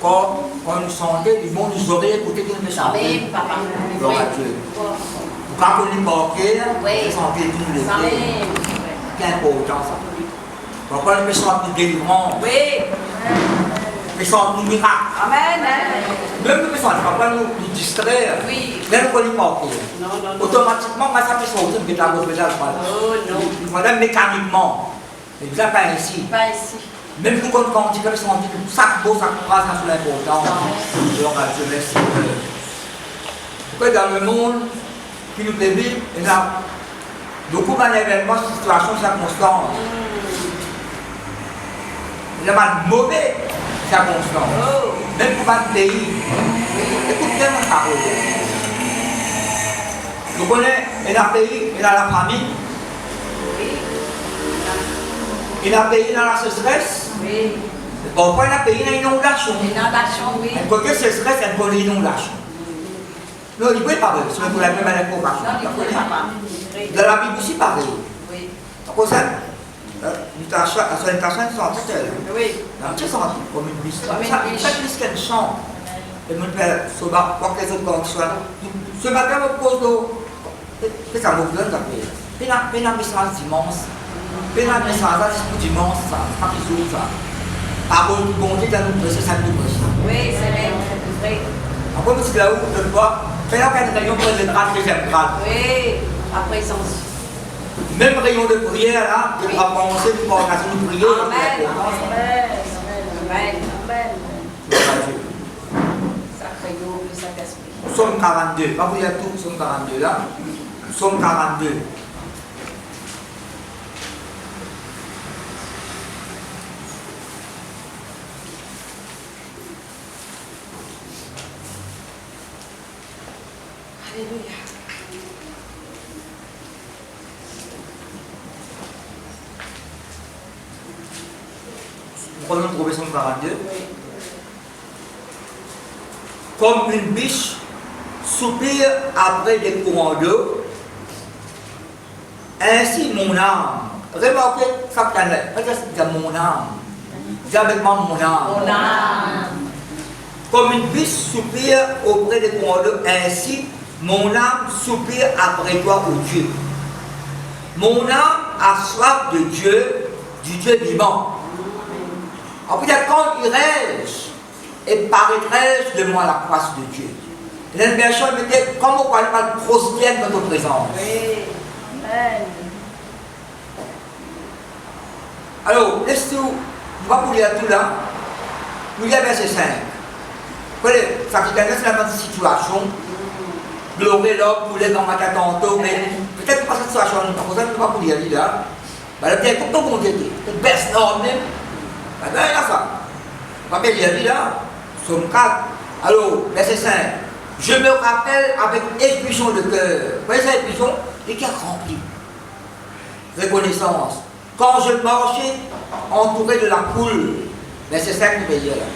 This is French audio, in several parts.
Quand nous chantait, ils vont nous oreilles écouter qu'ils nous chantent. Oui, papa. Gloire à Dieu. Quand on est marqué, on chantait tous les deux. C'est important ça. Pourquoi nous chantons nous délivrons? Oui. Nous chantons nous miracles. Amen. Même nous chantons pas nous distraire. Oui. Même quand on est marqué. Non, non, non. Automatiquement, moi ça peut sortir de la grosse médaille. Oh non. Madame mécaniquement. Mais ça pas ainsi. Pas ici. Même pour qu'on dit que les gens disent ça beau, ça croise, ça c'est l'important. Donc, je merci. Pourquoi dans le monde qui nous vit, il y a beaucoup d'événements, de situations, de circonstances. Il y a de mauvais circonstances. Même pour un pays. Écoutez mon parole. Vous connaissez, il y a un pays, il y a la famille. Il y a un pays dans la sécheresse. Oui. Pourquoi il y a un pays dans l'inondation? L'inondation, oui. Un côté sécheresse, un côté inondation. Non, il ne peut pas parler, c'est pour la même information. Non, il ne peut pas. Dans la Bible aussi, pareil. Oui. Comme ça, l'intention est sortie. Oui. C'est sorti comme une bise. Comme une Ça biche. fait plus qu'un chant. Et mon père, ce matin, pour que les autres soient. Ce matin, je pose de. C'est ça, mon frère, ça fait. Il y a un message dimanche. Il y a un message dimanche, ça. Ça qui joue ça. Parole du bon Dieu, nous prêcher, ça nous prêche. Oui, c'est vrai. Après, je suis là où je vois. Fais là qu'une réunion pour les grades, deuxième grade. Oui. Après, ils sont. Même rayon de prière, là, je vais penser pour l'occasion de prier. Amen. Amen. Sacré Dieu, le Saint-Esprit. Psaume 42. Pas vous dire tout, Psaume 42 là. Psaume 42. Alléluia. Vous pouvez trouver Psaume 42. Oui. Comme une biche soupire après des courants d'eau, ainsi mon âme. Remarquez, ça c'est mon âme. Dis avec moi mon âme. Mon âme. Comme une biche soupire auprès des courants d'eau, ainsi mon âme soupire après toi, ô Dieu. Mon âme a soif de Dieu, du Dieu vivant. Après, quand irai-je et paraîtrai-je de moi la face de Dieu? L'une version mettait comme on parle pas prospère dans notre présence. Oui. Amen. Alors, laissez-nous, on va vous lire tout là. Nous lire verset 5. Vous voyez, ça qui est la même situation. Glorer l'homme, vous l'êtes dans ma tête tantôt, mais peut-être pas cette situation, nous ne pas vous lire là. Peut-être comme tout le monde était. Peut-être baisse l'homme même. Il y a ça. On va bien lire là. Somme 4. Alors, verset 5. Je me rappelle avec effusion de cœur. Vous voyez cette effusion? Et qui a rempli. Reconnaissance. Quand je marchais entouré de la foule, verset 5 vous voyez là.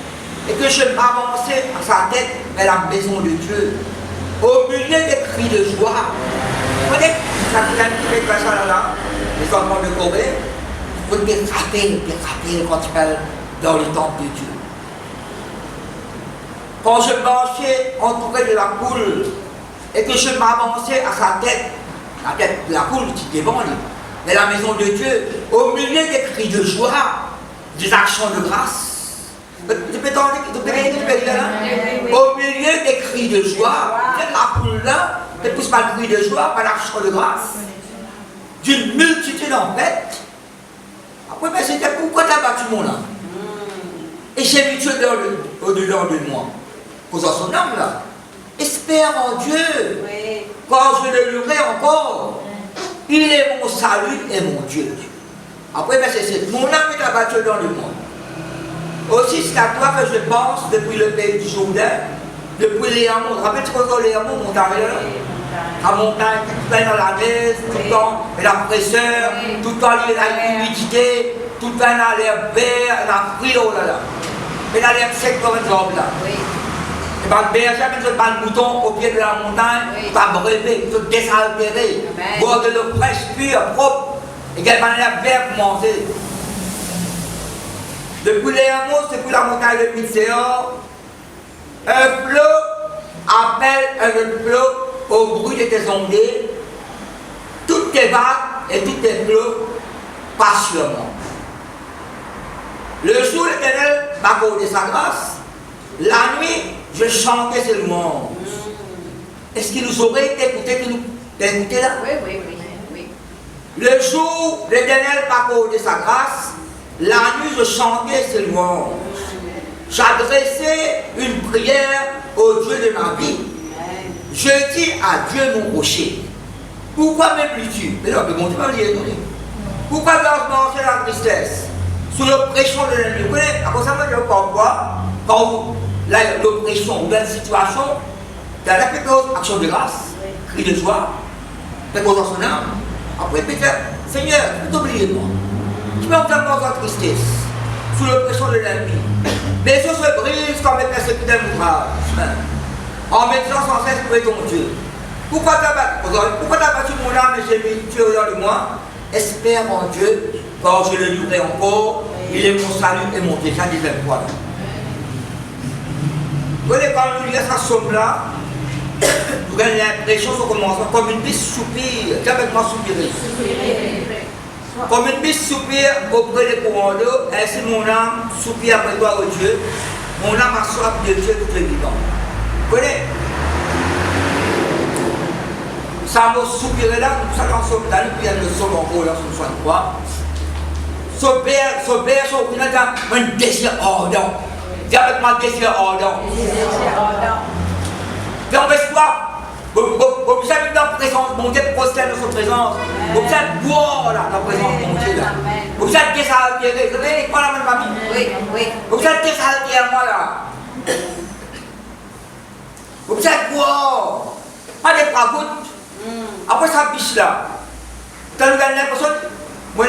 Et que je m'avançais à sa tête vers la maison de Dieu, au milieu des cris de joie. Vous voyez, ça qui a fait ça là, les enfants de Corée, il faut te rappeler quand tu parles dans le temple de Dieu. Quand je marchais entouré de la foule et que je m'avançais à sa tête, la tête de la foule qui est devant lui, de la maison de Dieu, au milieu des cris de joie, des actions de grâce. Tu peux t'entendre, au milieu des cris de joie, la foule là, ne pousse pas le cri de joie, pas l'action de grâce, d'une multitude en fait. Après, ben, c'était pourquoi tu as battu mon âme? Et j'ai mis Dieu au-dedans de moi. Posant son âme là. Espère en Dieu. Oui. Quand je le louerai encore, il est mon salut et mon Dieu. Après, ben, c'est mon âme est abattue dans le monde. Aussi, c'est à toi que je pense depuis le pays du Jourdain, depuis les hameaux. Rappelle-tu que les hameaux, montagne là? La montagne, tout le temps dans la neige, tout le temps, et la fraîcheur, tout le temps, il y a l'humidité, tout le temps, il y a l'air vert, la fruit là, là. Et il y a l'air sec comme un job là. Oui. Et bien, le berger, quand le mouton au pied de la montagne, il va brever, il va désaltérer, boire de l'eau fraîche, pure, propre, et qu'elle va l'air vert pour manger. Depuis les hameaux, depuis la montagne de Pitséor, un flot appelle un autre flot au bruit de tes ondées. Toutes tes vagues et tous tes flots passent sur moi. Le jour, l'Éternel m'a accordé sa grâce. La nuit, je chantais ses louanges. Est-ce qu'il nous aurait été écouté que nous écouté là? Oui, oui, oui, oui. Le jour, l'Éternel m'a accordé sa grâce. La nuit, je chantais ses louanges. J'adressais une prière au Dieu de ma vie. Je dis à Dieu mon rocher. Pourquoi m'épluies-tu? Mais non, mais mon Dieu m'a dit, pourquoi dois-je manger la tristesse? Sous l'oppression de l'ennemi. Vous connaissez, à cause de ça, je parle quoi? Quand l'oppression ou la situation, il y a la plus grosse action de grâce, cri de joie, fait cause dans son âme. Après, peut-être, Seigneur, tu t'oublies moi. Tu m'as entendu dans la tristesse, sous l'oppression de l'ennemi. Les choses se brisent comme les persécuteurs d'ouvrage. En mettant sans cesse pour ton Dieu. Pourquoi t'as battu mon âme et j'ai mis Dieu au-dedans de moi? Espère en Dieu, quand je le livrerai encore, il est mon salut et mon déjà deuxième fois. Vous voyez, quand nous lisons cette somme-là, nous avons l'impression qu'on commence comme une bise soupire. Qui avec moi soupirer? Comme une bise soupire auprès des courants d'eau, ainsi mon âme soupire après toi, ô Dieu. Mon âme a soif de Dieu tout le vivant. Vous voyez? Ça m'a soupiré là, nous allons en somme d'aller, puis il y a le somme encore là, sur le 63. Ce père, il a un désir ardent. Dis avec moi, désir ardent. Viens, baisse-toi. Vous avez dans la présence de mon Dieu, prosterne dans sa présence. Vous avez boire là, dans la présence de mon Dieu là. Vous avez désaltéré. Vous avez pas la même famille? Oui, oui. Vous avez désaltéré à moi là. Vous avez boire. Pas des pragouttes. Après ça, biche là. Quand vous avez l'impression, moi,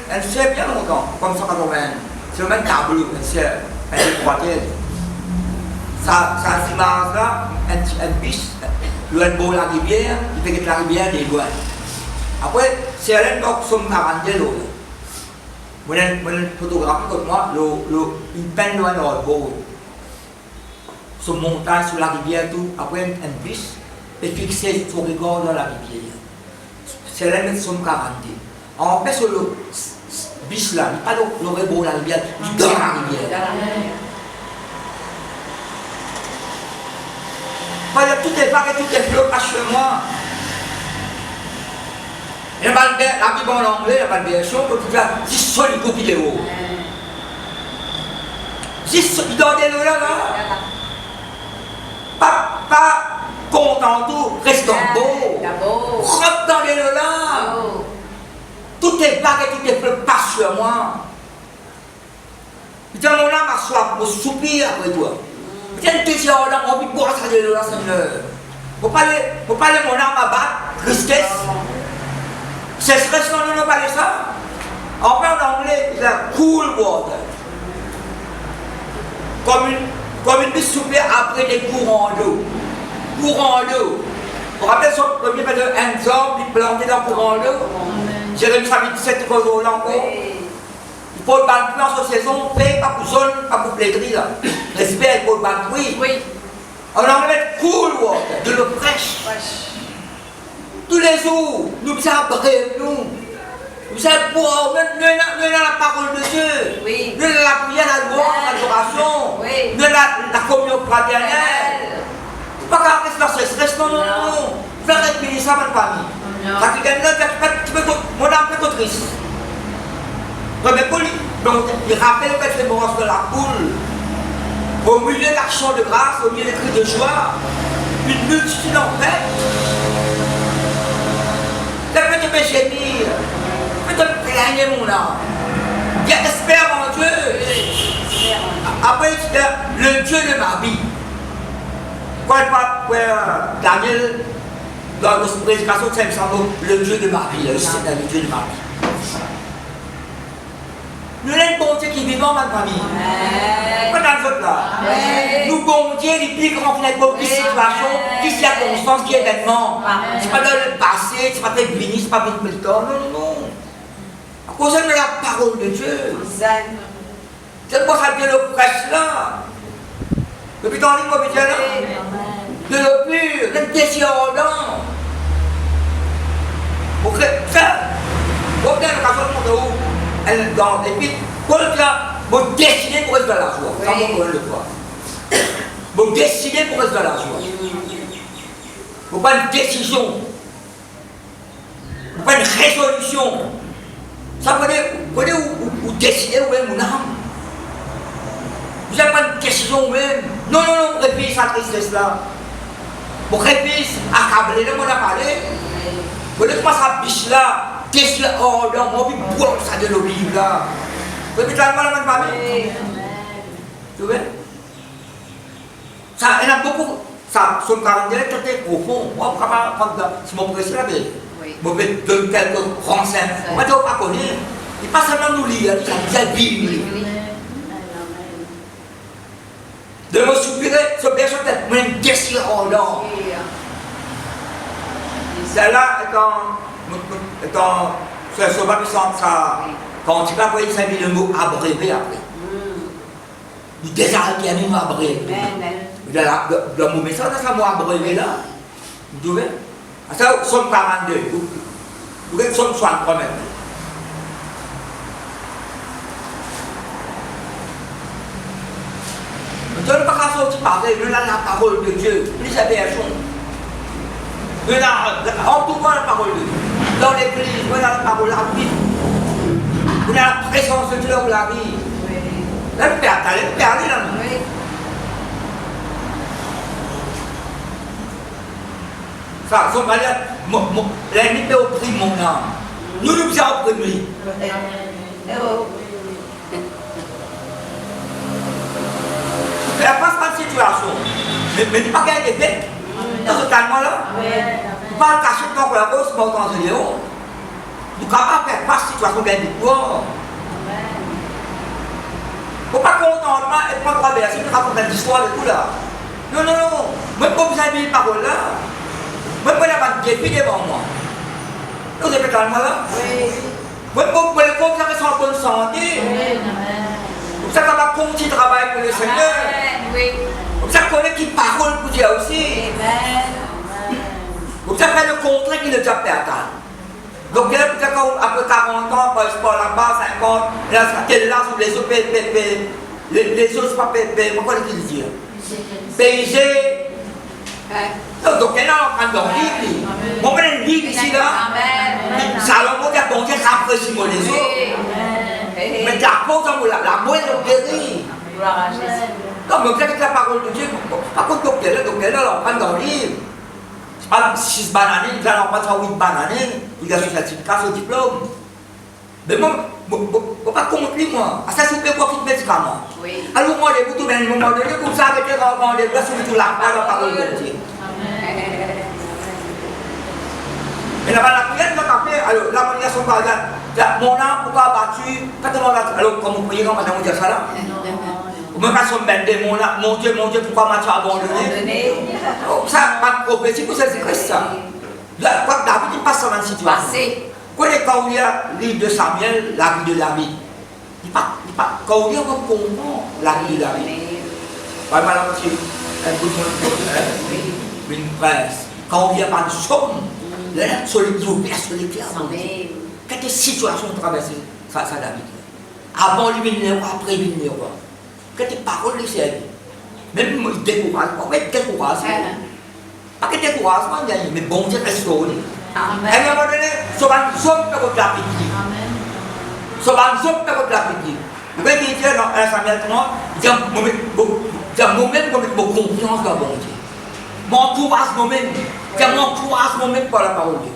elle sait bien longtemps, comme 180. C'est le même tableau, elle sait, elle est croitelle. Ça, c'est marrant là, un biche, le beau la rivière, il fait que la rivière des douanes. Après, c'est elle qui somme 40 l'eau. Moi, une photographie comme moi, une peine loin dans le beau. Sur montagne, sur la rivière, tout. Après, un biche, et fixer son regard dans la rivière. C'est elle qui somme 40. En fait, sur le biche là, il n'y a pas le rebond dans la rivière, il dans la rivière. Voilà, tout est vague et tout est flot, chez moi. Il y a la Bible en anglais, il y a pas de version, donc il y a 10 solides copies de haut. 10 solides dans des lots là. Pas content tout, restant beau. Rentre dans les lots là. Tout est vague et tout est flot, passe sur moi. Putain, mon âme a soif, mon soupir après toi. Putain, tu es là, on vit boire ça de l'eau là, Seigneur. Faut pas aller mon âme à battre, tristesse. C'est stress, non, non, pas de ça. En anglais, il y a cool water. Comme une bise soupir après des courants d'eau. Courant d'eau. Vous vous rappelez son premier maître hands up, il plantait dans le courant d'eau. Jérémie 17 jours là encore. Il faut le battre en saison, pas pour zone, pas pour plaider là. Respect, il faut le battre, oui. On en met cool water, de l'eau fraîche. Tous les jours, nous avons nous allons boire, nous avons la parole de Dieu, nous avons la prière, la louange, l'adoration, nous avons la communion fraternelle. Pas qu'à rester dans ce stress, non. Faire respirer ça, ma famille. Parce que mon âme peut être triste. Donc, il rappelle que c'est morange de la poule. Au milieu de l'action de grâce, au milieu des cris de joie, une multitude en fait. Ça peut te gémir, peut te plaigner mon âme. Espère en Dieu. Après, le Dieu de ma vie. Quand Daniel, dans la prédication de Saint-Samuel, le Dieu de ma vie, le Dieu de ma vie. Nous avons une bonté qui vit dans ma famille. Pas dans les autres là. Nous, bon Dieu, les plus grands qui n'ont pas situation, qui circonstances, qui événements. C'est pas dans le passé, c'est pas fait béni, c'est pas fait temps. Non. À cause de la parole de Dieu. C'est pour ça que le presse là. Depuis dans les mauvais là. De l'eau pure, le désir ardent. Pour que ça, pour que l'occasion de où elle dans et puis pour que vous décidez pour rester dans la joie. Ça on le voir. Vous décidez pour rester dans la joie. Vous pas une décision. Vous pas une résolution. Ça veut dire vous décidez vous-même mon âme. Vous n'avez pas une décision vous-même. Non, répète sa tristesse là. Vous répète accabler, on a parlé. Vous ne commencez à biche là. Qu'est-ce que oh non, moi je bois ça de l'olive là. Vous avez la même famille. Tu vois? Ça, il y en a beaucoup. Ça, son caractère est très profond. Moi, je ne sais pas si mon président là, mais je vais donner quelques renseignements. Moi, je ne sais pas connaître. Il ne pas seulement nous lire, il a bien Bible. De me soupirer, ce berceau est un désir ardent. Celle-là étant ce sauvage qui sent ça. Quand tu vas voir, il s'agit le mot abrévé après. Il désarrête, il y a un mot abrévé. Le mot message, c'est un mot abrévé là. Vous voyez? Ça, Somme 42. Vous voyez, Somme 63 même. Je ne peux pas sortir parler, nous avons la parole de Dieu, plus aberration. Nous avons en tout cas la parole de Dieu. Dans l'église, nous avons la parole de la vie. Nous avons la présence de Dieu dans la vie. Là, le Père, là. Ça, son malheur, l'ennemi peut opprimer mon âme. Nous nous avons opprimé. Il n'y a pas de situation. Mais il n'y a pas qu'un effet. Dans ce calme-là, il ne faut pas cacher ton corps la cause, mais autant de léon. Il ne faut pas faire face à la situation gagne du corps. Il ne faut pas contentement et pas traverser, il raconte une histoire de tout là. Non. Même quand vous avez une parole là, même quand il y a un défi devant moi. Vous avez fait calme-là? Même quand vous avez en bonne santé. Vous savez qu'on va continuer de travailler pour le Seigneur. Vous savez qu'on est qui parole pour Dieu aussi. Vous savez le contraire qu'il a déjà fait atteindre. Donc, après 40 ans, par exemple, là-bas, 50, là, sur les autres, les autres, c'est pas pépé, pourquoi est-ce qu'il dit? Paysé. Donc, il y a en train de dormir. Bon, il y a une Bible ici, là. Salomon a bon Dieu apprécie les autres. Mais d'accord, la moelle est guérie. Non, mais vous avez la parole de Dieu. Par contre, docteur, là, on prend dans le livre. C'est pas 6 bananes, il va en prendre 8 bananes, il a son certificat, son diplôme. Mais moi, je ne peux pas compter, moi. Ça, c'est un peu de médicaments. Alors, moi, je vous donne un moment donné, vous savez que avant de faire sur la parole de Dieu. Mais là, la prière, alors, la communication par exemple, mon âme, pourquoi battu? Alors, comme vous priez, quand on dit ça là? Même pas son bête, mon Dieu, pourquoi m'as-tu abandonné? Ça, ma prophétie, vous savez, c'est ça. Là, quand David, il passe dans une situation. Quand il y a le livre de Samuel, la vie de David, quand il y a on comprend la vie de David. Par exemple, une presse, quand il y a pas de somme, là, sur les ouvert, sur les clés, quelle situation traversée, ça, David. Avant lui, il après lui, il que tes paroles les servent. Même il décourage, mais décourage. Pas que découragement, mais bon Dieu restaure. À un moment donné, souvent zone peut être l'appétit. Souvent zone peut être l'appétit. Vous voyez qu'il dit dans Samuel 3, il dit moi-même pour mettre mon confiance dans bon Dieu. M'encourage moi-même. M'encourage moi-même par la parole de Dieu.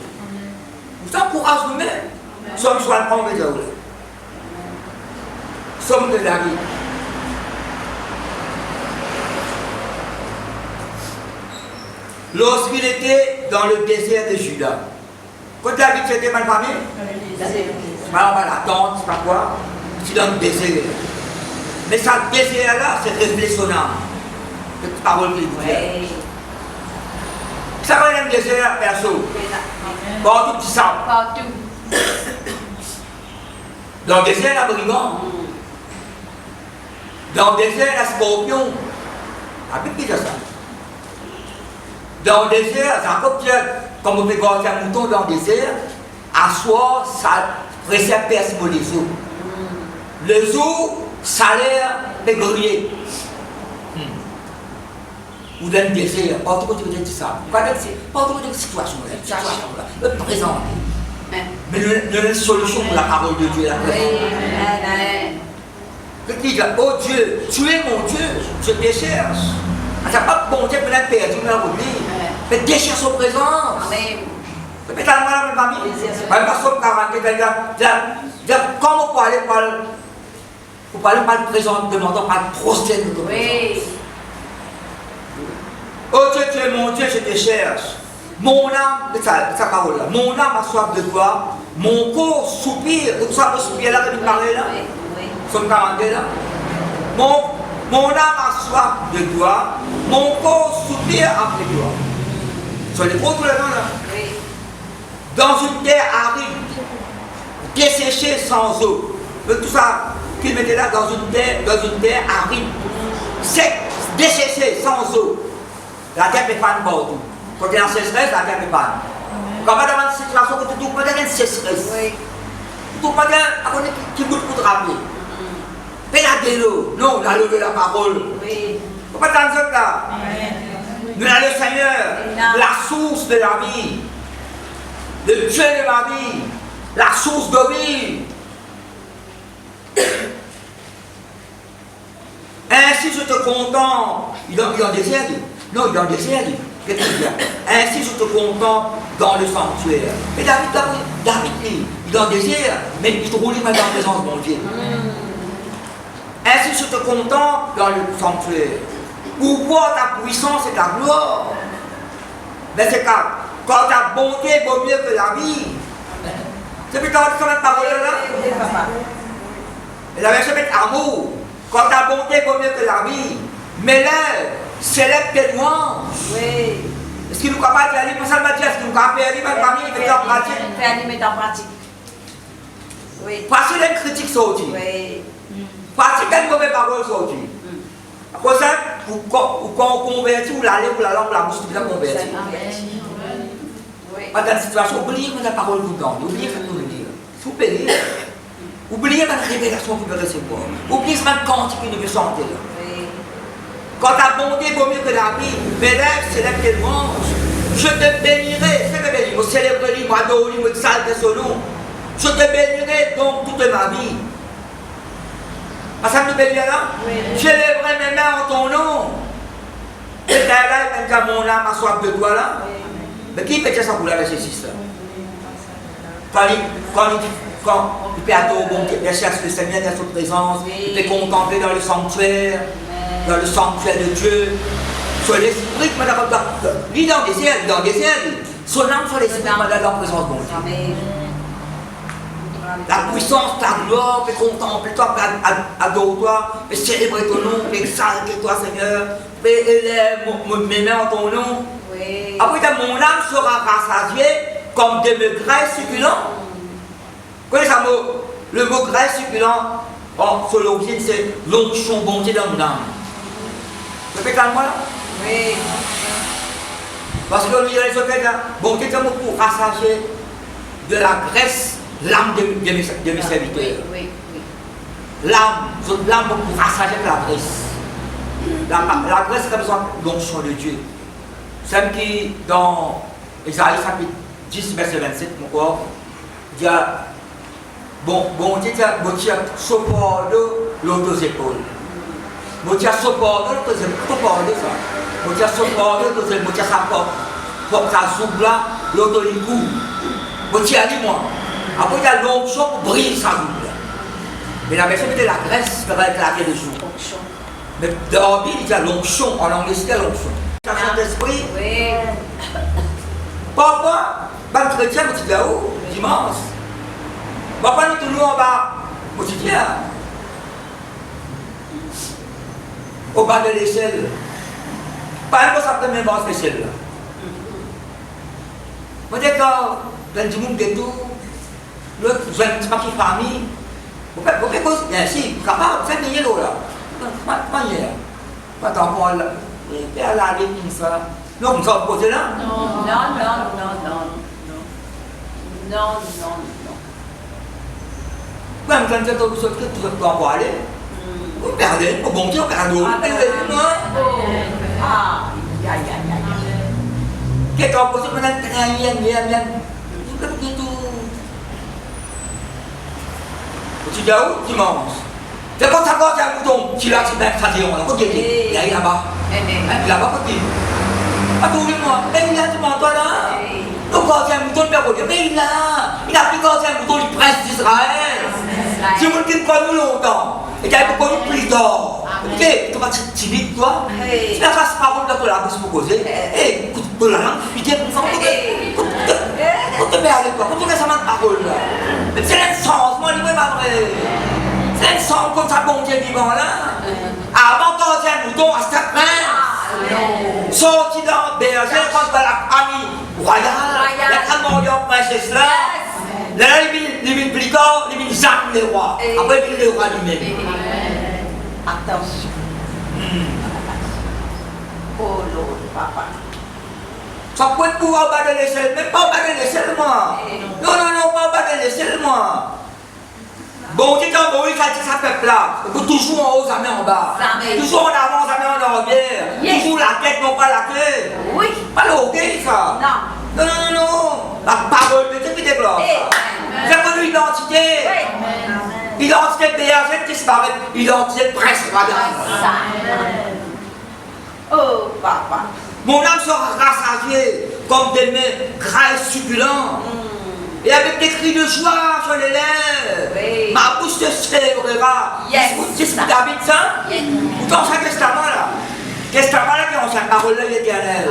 Vous encourage nous-mêmes. Somme 63, on va dire. Somme de David. Lorsqu'il était dans le désert de Juda. Quand David était mal famille, c'est pas la tente, c'est pas quoi, c'est dans le désert. Mais ça, le désert là, c'est réfléchissant. Cette parole qu'il vous dit. Ça va dans le désert perso. Partout tu sens. Dans le désert, la brigand. Dans le désert, la scorpion. La Bible dit ça. Dans le désert, Jacob dit, comme on peut garder un mouton dans le désert, à soir, ça précède perce pour les eaux. Les eaux, salaire, est grillé. Ou dans le désert, pas trop de ça. Pas trop de situation là. Le présent. Mais le solution pour la parole de Dieu est la présence. Il dit, oh Dieu, tu es mon Dieu, je te cherche. Ça n'a pas bon Dieu pour être perdu, mais mais déchire son présence. Peut-être à moi, ma famille, même pas son camarade, comment on peut aller par le présent, demandant par le procès de ton présence. Oh Dieu, tu es mon Dieu, je te cherche. Mon âme, c'est sa parole là, mon âme a soif de toi, mon corps soupire, et tout ça, le soupir là, comme il parlait là, son camarade là. Mon âme a soif de toi, mon corps soupire après toi. Sur les gros tout le temps là. Dans une terre aride, desséchée sans eau. Tout ça qu'il mettait là dans une terre aride, sec, desséchée sans eau. La terre est pas partout. Quand il y a une sécheresse, la terre est pas. Quand on a une situation où tout le monde a une sécheresse, tout le monde a qui bout pour te rappeler. Mais la l'eau, non, on a levé la parole. On va dans ce là. Nous avons le Seigneur, la source de la vie, le Dieu de ma vie, la source de vie. Ainsi je te contemple. Il est en désert, non, il est en désert. Qu'est-ce qu'il dit? Ainsi je te contemple dans le sanctuaire. Mais David, il est en désert, mais il te roule dans la présence de mon Dieu. Ainsi je te contemple dans le sanctuaire. Pour voir ta puissance et ta gloire. Mais c'est quand ta bonté vaut mieux que la vie. C'est plutôt dans la parole là. Et la verset est amour. Quand ta bonté vaut mieux que la vie. Mais là, célèbre tes louanges. Oui. Est-ce qu'il nous capable de aller pour ça, Mathieu? Est-ce qu'il nous capable de aller pour la famille et en pratique? Faire mettre en pratique. Oui. Parce que les critiques sortent. Oui. Parce que les mauvaises paroles sortent. Après ça, quand on convertit, ou la langue, la bouche, tu la convertis. Dans une situation, oubliez que la parole vous donne, oubliez que nous le dire. Vous payez. Oubliez la révélation que vous recevoir. Oubliez cette quantité que nous veut sentir. Quand ta bonté vaut mieux que la vie, mes lèvres célèbrent tes louanges. Je te bénirai, c'est que béni, je célébrerai, je adorerai, je exalterai son nom. Je te bénirai donc toute ma vie. Ça me bénit là? Je lèverai mes mains en ton nom. Et là, quand mon âme a soif de toi là. Mais qui peut dire ça pour la verset 6 là? Quand il peut adorer bon Dieu, il cherche le Seigneur dans sa présence, il peut contempler dans le sanctuaire de Dieu. Sur l'esprit, il est dans le désert, son âme sur l'esprit, dans la présence de mon Dieu. La puissance, ta gloire, fais contempler toi, adore-toi, fais célébrer ton nom, fais exalter toi, Seigneur, fais élève mes mains en ton nom. Oui. Après, mon âme sera rassasiée comme des graisses succulents. Vous connaissez le mot graisse succulent? Sur l'origine, c'est l'onction bon Dieu dans mon âme. Vous faites calme là? Oui. Parce que il y a les autres, bon Dieu, pour rassasier de la graisse. L'âme de mes serviteurs. Oui. L'âme pour rassager la graisse. La graisse, c'est comme ça, l'onction de Dieu. Celle qui, dans Isaïe chapitre 10, verset 27, mon corps, dit bon Dieu, Dieu a supporté l'autre épaules. Bon Dieu a supporté l'autre épaules. Bon Dieu a supporté l'autre épaules. Bon Dieu a sa porte. Pour sa soupe là, l'autre licou. Bon Dieu a dit moi. Après, il y a l'onction pour briller sa double. Mais la version était la graisse qui va éclater le jour. Mais dans la Bible, il y a l'onction. En anglais, c'était l'onction. La Saint-Esprit. Oui. Papa, ban chrétien, vous dites là-haut, dimanche. Papa, nous toujours en bas, vous dites là. Au bas de l'échelle. Pas un peu ça peut même spécial là. Vous dites quand, dans du monde de tout, le jeune famille, vous faites si, capable, 5 000 € là. comment hier? Pas encore là. Et à la ligne comme ça. Non, comme ça, vous posez là? Non. Même quand tu as tout ça, tu dois pas aller. Vous perdez, vous bon Dieu, perdez. Quelqu'un pose maintenant rien. Tout begitu. Tu dis où? Dimanche. C'est quand ça va, un bouton, tu l'as, tu mets ça, on a pas dit. Il y a là-bas. Là-bas, pas dit. Attends-moi, mais il a tout toi là. Donc quand un bouton, mais il a pris quand un bouton du prince d'Israël. Si vous ne dites pas nous longtemps, et qu'il y a beaucoup de plus d'or. Ok, tu vas être timide, toi. Tu n'as pas parole de la bouche pour causer. Eh, écoute, pour la langue, tu dis, pour te perdre, quoi. Pour te faire ça, ma parole, là. Mais c'est un sens, moi, il n'est pas vrai. C'est un sens comme ça, bon Dieu vivant, là. Avant quand un bouton à cette main, sorti dans berger, quand la famille royale, la famille princesse là. Là, il vient plus tard, il vient Jacques le roi. Après, il vient le roi lui-même. Attention. Oh Lord, papa. Ça peut être pour abattre l'échelle, mais pas abattre l'échelle, moi. Non, pas abattre l'échelle, moi. Bon, tu t'en vas, ça fait plat. Toujours en haut, jamais en bas. Toujours en avant, jamais en arrière. Toujours la tête, non pas la clé. Oui. Pas le hockey, ça. Non. La parole de Dieu qui développe. C'est pour l'identité. L'identité de BRG disparaît. L'identité de presse Oh, papa. Mon âme sera rassasiée comme des mets gras et succulents. Et avec des cris de joie sur les lèvres, ma bouche te célébrera. C'est ce que David ça? Dans ce testament-là. Testament-là qui ont cette parole-là l'éternel.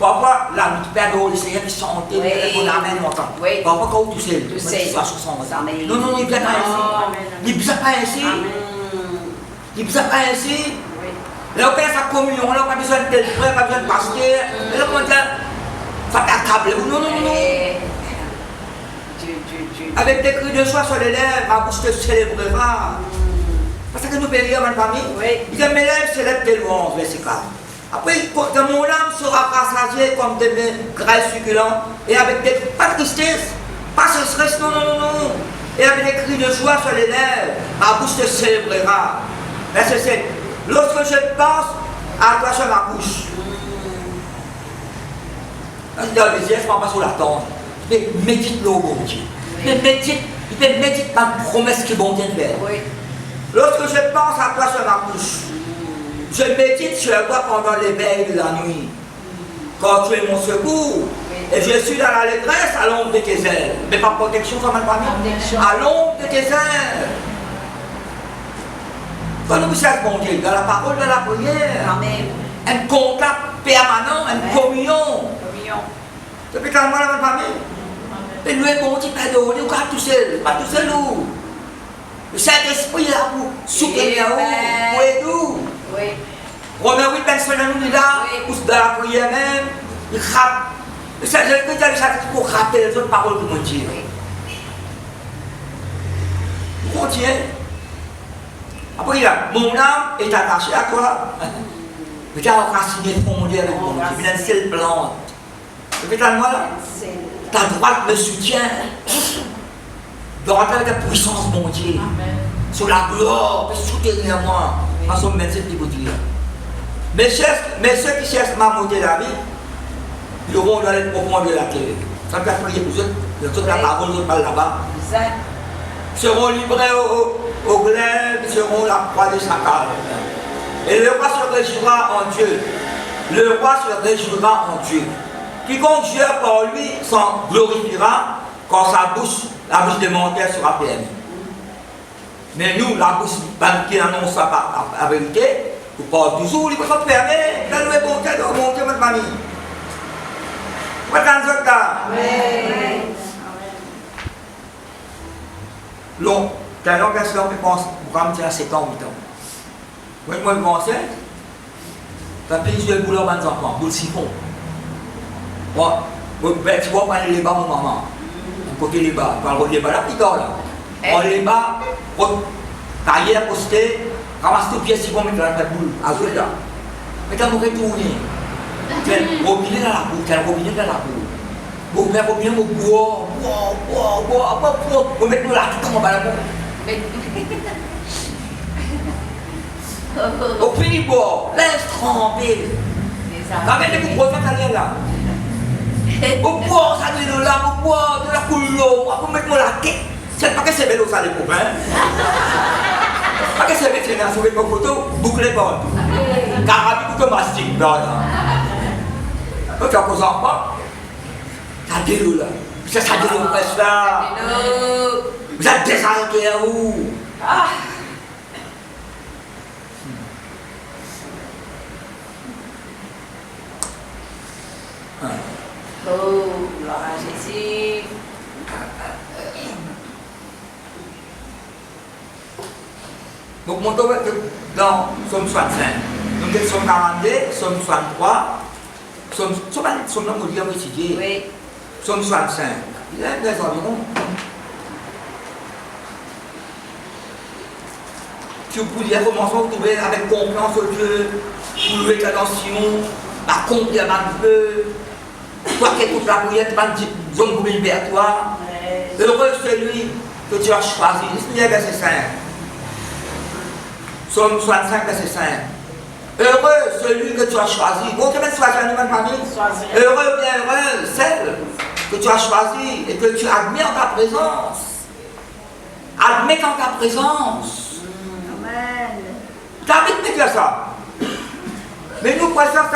Parfois, la père de Seigneur qui chantait, on amène longtemps. Parfois, quand tu sais, tu sais, non, il ne vient pas ainsi. Il ne vient pas ainsi. Il ne vient pas ainsi. Là, on fait sa communion, là, on n'a pas besoin de tel frère, pas besoin de pasteur. Là, on dit, ça t'accable. Non. Avec des cris de joie sur les lèvres, ma bouche te célébrera. Parce que nous payons ma famille. Il dit, mes lèvres célèbrent tes louanges, verset 4. Après, quand mon âme sera rassasiée comme des mets gras succulents, et avec des, pas de tristesse, pas de stress, non. Et avec des cris de joie sur les lèvres, ma bouche te célébrera. Verset 7. Lorsque je pense à toi sur ma bouche, dans les yeux, je ne pas sur la tente. Mais médite le bon Dieu. Il médite ma promesse que bon Dieu fait. Lorsque je pense à toi sur ma bouche, je médite sur toi pendant l'éveil de la nuit. Quand tu es mon secours, et je suis dans l'allégresse à l'ombre de tes ailes. Mais pas protection, ça m'a pas mis. À l'ombre de tes ailes. Quand nous cherchons mon Dieu, dans la parole de la prière, un contact permanent, une communion. Depuis quand moi, la famille, et nous est bon Dieu, pas de haut, nous pas tout seul, nous. Le Saint-Esprit est là pour soutenir nous, pour aider nous. Romains 8, 25, nous dit là, dans la prière même, il frappe. Le Saint-Esprit est là pour rappeler les autres paroles de mon Dieu. Nous continuons. Après, il a, mon âme est attachée à toi. Mais tu as enraciné mon Dieu avec mon Dieu. Il a une seule plante. Et puis, moi là, ta droite me soutient. De rentrer avec la puissance, mon Dieu. Sur la gloire, soutenir moi. En somme, même ce petit dire. Mais ceux qui cherchent ma montée la vie, ils auront dans les profondeurs de la terre. Ça peut prier pour eux. Les autres, la parole, les autres parlent là-bas. Seront livrés au glaive, seront la proie de chacal. Et le roi se réjouira en Dieu. Le roi se réjouira en Dieu. Quiconque jure par lui s'en glorifiera quand la bouche de menteur sera fermée. Mais nous, la bouche qui annonce la vérité, nous parlons toujours, il faut se fermer. Là, nous est bon Dieu, votre famille. Vous êtes dans ce cas. Long, t'as une longue question qui pense, pour me dire 7 ans, 8 ans. Moi, je pensais, t'as pris sur le boulot de mes enfants, boule siphon. Moi, tu vois, pas les bas, mon maman. Côté les bas, pas le les bas là, plus tard là. On les bas, Carrière, posté, ramasse tout pièce, si vous mettez dans la boule, à jouer là. Mais quand vous retournez, tu as un robinet dans la boule, tu as un robinet dans la boule. Vous mettez un robinet, vous boire, vous mettez là, tout le monde va la boule. Au fini boire, laisse tremper. Quand même, vous prenez ça là. Vous boire, ça de là, vous boire de la couleur, vous mettez la tête. C'est pas que c'est belle ça les copains. Pas que c'est belle, c'est un souvenir de photo, bouclez pas. Carabine ou mastic, là. Donc, tu as posé en bas. Ça déroule là. Ça déroule presque là. Vous êtes désarrêté à vous. Oh, gloire à Jésus. Donc, mon tour dans Somme 65. Nous sommes Somme 42, Somme 63, Somme là, on dit à étudier. Oui. Somme 65. Il y a des environs. Tu pourrais commencer à trouver avec confiance au Dieu, pour louer ta attention, à combien un peu. Toi qui es toute la prière, tu vas dire, zone pour vers toi. Heureux celui que tu as choisi. Lisez verset 5. Somme 65, verset 5. Heureux celui que tu as choisi. Vous avez choisi un nouvelle famille. Heureux, bien heureux, celle que tu as choisi et que tu admets en ta présence. Admets en ta présence. Amen. David peut dire ça. Mais nous, quoi ça,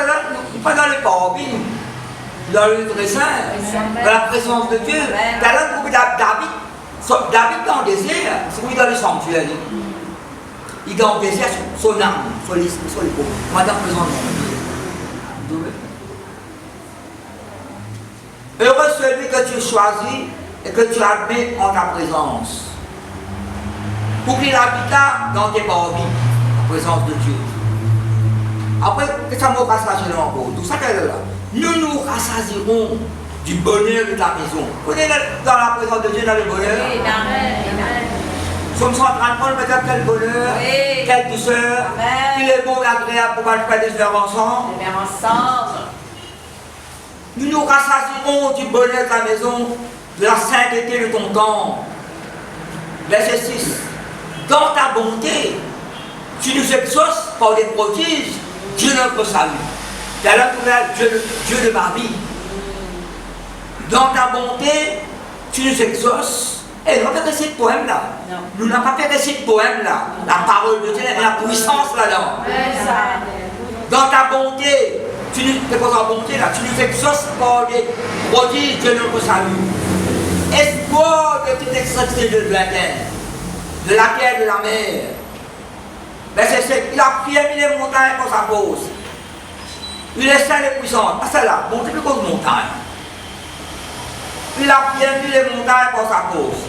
nous pas dans les parvis, dans le très saint, dans la présence de Dieu. Dans le groupe David dans le désert, c'est lui dans le sanctuaire. Il est dans le désert son âme, sur les pauvres. Moi, dans la présence de Dieu. Heureux celui que tu choisis et que tu admets en ta présence. Pour qu'il habite dans tes parvis, la présence de Dieu. Après, que ça me rassasiera encore. Tout ça qu'elle est là. Nous nous rassasierons du bonheur de ta maison. Vous êtes dans la présence de Dieu, dans le bonheur. Oui, amen. Nous sommes en train de prendre peut-être quel bonheur, Oui. quelle douceur, qu'il est bon et agréable pour faire des œuvres ensemble. Bien ensemble. Nous nous rassasierons du bonheur de ta maison, de la sainteté de ton temps. Verset 6. Dans ta bonté, tu nous exauces par des prodiges, Dieu notre salut. C'est là Dieu de ma vie. Dans ta bonté, tu nous exauces. Et nous n'avons pas fait ce poème-là. Nous n'avons pas fait ce poème-là. La parole de Dieu, il y a la puissance là-dedans. Dans ta bonté, tu nous exauces par des prodiges, Dieu notre salut. Espoir de toute extrémité de la terre, de la mer. Verset 7, il a mis les montagnes pour sa cause. Il est saint et puissant. Pas celle-là, montez plus cause montagne. Il a mis les montagnes pour sa cause.